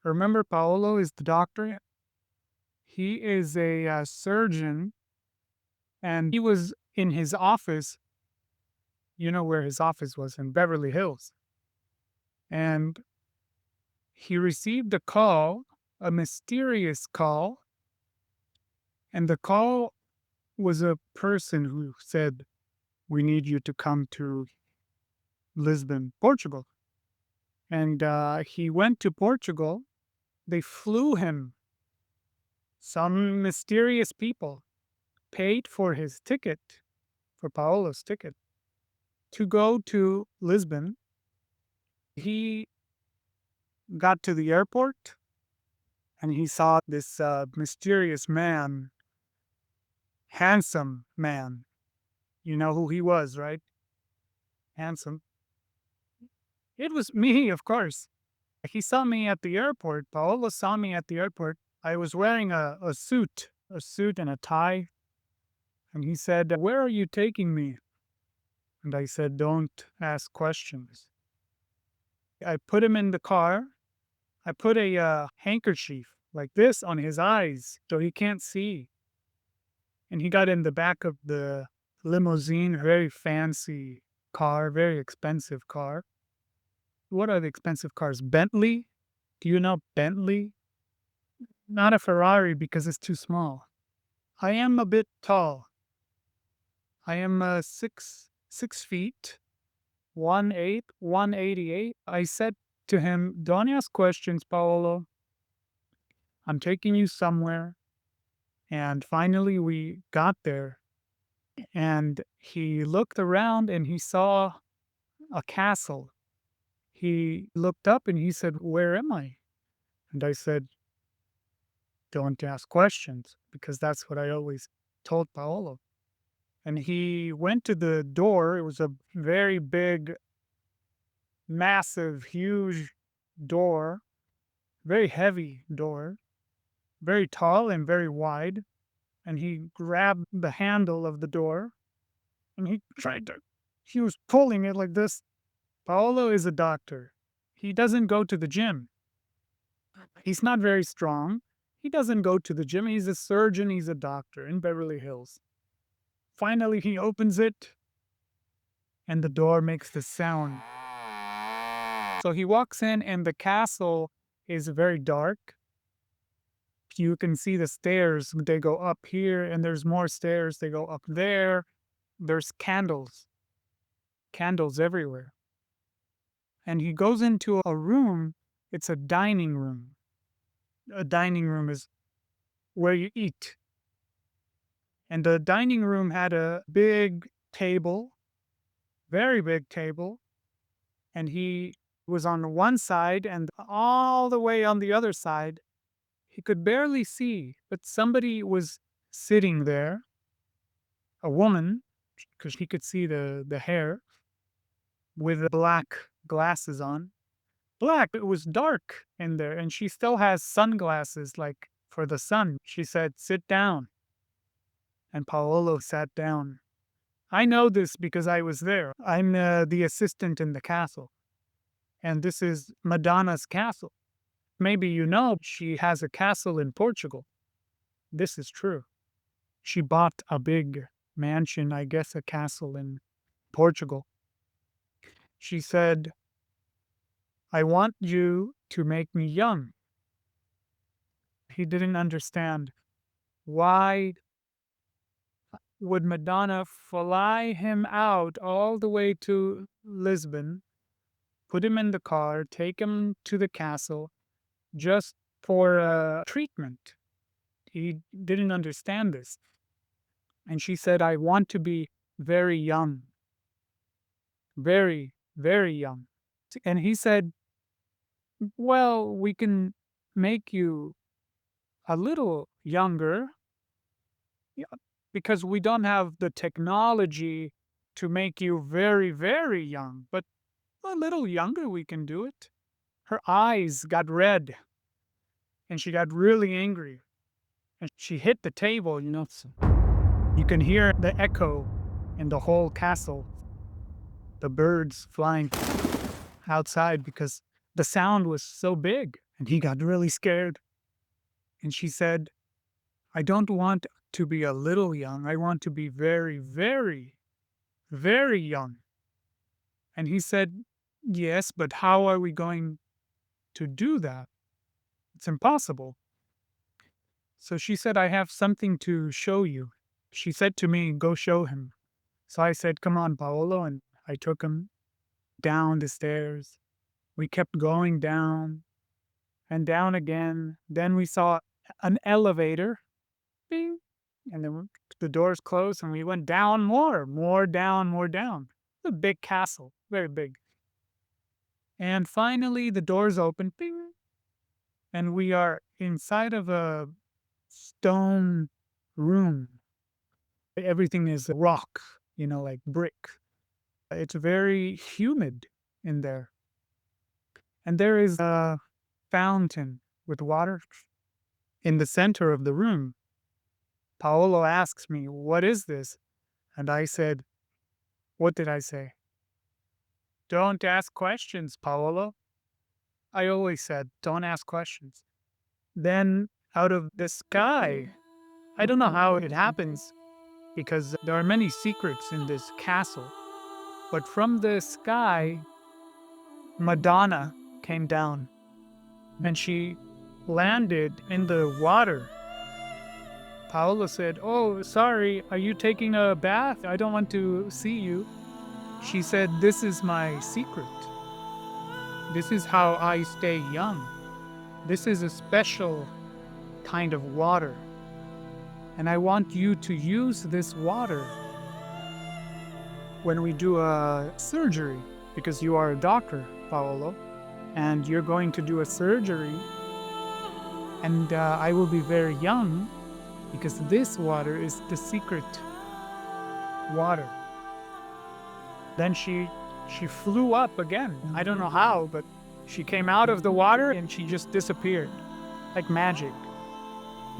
Remember, Paolo is the doctor. He is a surgeon, and he was in his office. You know where his office was in Beverly Hills. And he received a call, a mysterious call. And the call was a person who said, "We need you to come to Lisbon, Portugal." And he went to Portugal. They flew him. Some mysterious people paid for his ticket, for Paolo's ticket, to go to Lisbon. He got to the airport and he saw this mysterious man, handsome man. You know who he was, right? Handsome. It was me, of course. He saw me at the airport. Paolo saw me at the airport. I was wearing a suit and a tie. And he said, "Where are you taking me?" And I said, "Don't ask questions." I put him in the car. I put a handkerchief like this on his eyes so he can't see. And he got in the back of the limousine, very fancy car, very expensive car. What are the expensive cars? Bentley? Do you know Bentley? Not a Ferrari because it's too small. I am a bit tall. I am 6 feet, 1/8, 188. I said to him, "Don't ask questions, Paolo. I'm taking you somewhere." And finally, we got there. And he looked around and he saw a castle. He looked up and he said, "Where am I?" And I said, "Don't ask questions," because that's what I always told Paolo. And he went to the door. It was a very big, massive, huge door, very heavy door, very tall and very wide. And he grabbed the handle of the door and he was pulling it like this. Paolo is a doctor. He doesn't go to the gym. He's not very strong. He doesn't go to the gym. He's a surgeon. He's a doctor in Beverly Hills. Finally, he opens it and the door makes the sound. So he walks in and the castle is very dark. You can see the stairs. They go up here and there's more stairs. They go up there. There's candles everywhere. And he goes into a room. It's a dining room. A dining room is where you eat. And the dining room had a big table, very big table. And he was on one side and all the way on the other side. He could barely see, but somebody was sitting there, a woman, because he could see the hair, with black glasses on. Black, it was dark in there, and she still has sunglasses like for the sun. She said, "Sit down." And Paolo sat down. I know this because I was there. I'm the assistant in the castle. And this is Madonna's castle. Maybe you know she has a castle in Portugal. This is true. She bought a big mansion, I guess a castle in Portugal. She said, "I want you to make me young." He didn't understand. Why would Madonna fly him out all the way to Lisbon, put him in the car, take him to the castle just for treatment? He didn't understand this. And she said, "I want to be very young, very, very young." And he said, "Well, we can make you a little younger, yeah, because we don't have the technology to make you very, very young, but a little younger we can do it." Her eyes got red and she got really angry and she hit the table, so you can hear the echo in the whole castle, the birds flying outside because the sound was so big. And he got really scared. And she said, I don't want to be a little young. I want to be very, very, very young. And he said, yes, but how are we going to do that? It's impossible. So she said, I have something to show you. She said to me, go show him. So I said, come on, Paolo. And I took him down the stairs. We kept going down and down again. Then we saw an elevator. Bing. And then the doors closed and we went down more down, more down. It's a big castle, very big. And finally the doors open. Bing. And we are inside of a stone room. Everything is rock, like brick. It's very humid in there. And there is a fountain with water in the center of the room. Paolo asks me, what is this? And I said, what did I say? Don't ask questions, Paolo. I always said, don't ask questions. Then out of the sky, I don't know how it happens because there are many secrets in this castle, but from the sky, Madonna came down and she landed in the water. Paolo said, oh, sorry, are you taking a bath? I don't want to see you. She said, this is my secret. This is how I stay young. This is a special kind of water. And I want you to use this water when we do a surgery, because you are a doctor, Paolo, and you're going to do a surgery. And I will be very young because this water is the secret water. Then she flew up again. I don't know how, but she came out of the water and she just disappeared like magic.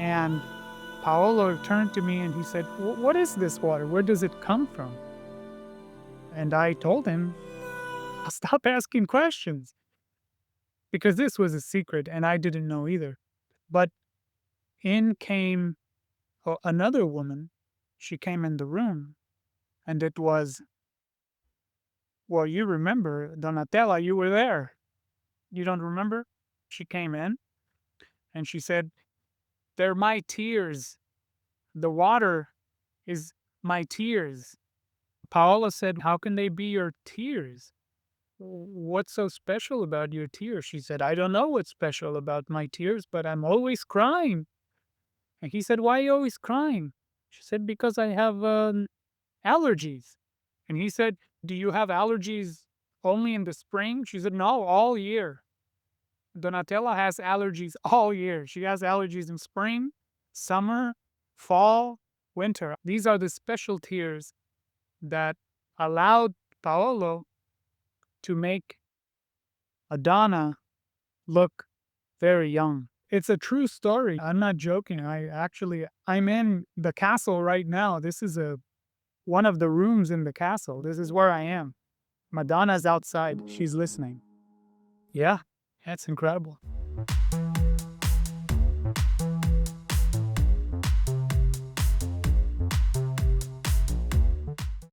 And Paolo turned to me and he said, what is this water? Where does it come from? And I told him, stop asking questions, because this was a secret and I didn't know either. But in came another woman. She came in the room and it was, well, you remember, Donatella, you were there. You don't remember? She came in and she said, they're my tears. The water is my tears. Paola said, how can they be your tears? What's so special about your tears? She said, I don't know what's special about my tears, but I'm always crying. And he said, why are you always crying? She said, because I have allergies. And he said, do you have allergies only in the spring? She said, no, all year. Donatella has allergies all year. She has allergies in spring, summer, fall, winter. These are the special tears that allowed Paolo to make Madonna look very young. It's a true story. I'm not joking. I'm in the castle right now. This is one of the rooms in the castle. This is where I am. Madonna's outside. She's listening. Yeah, that's incredible.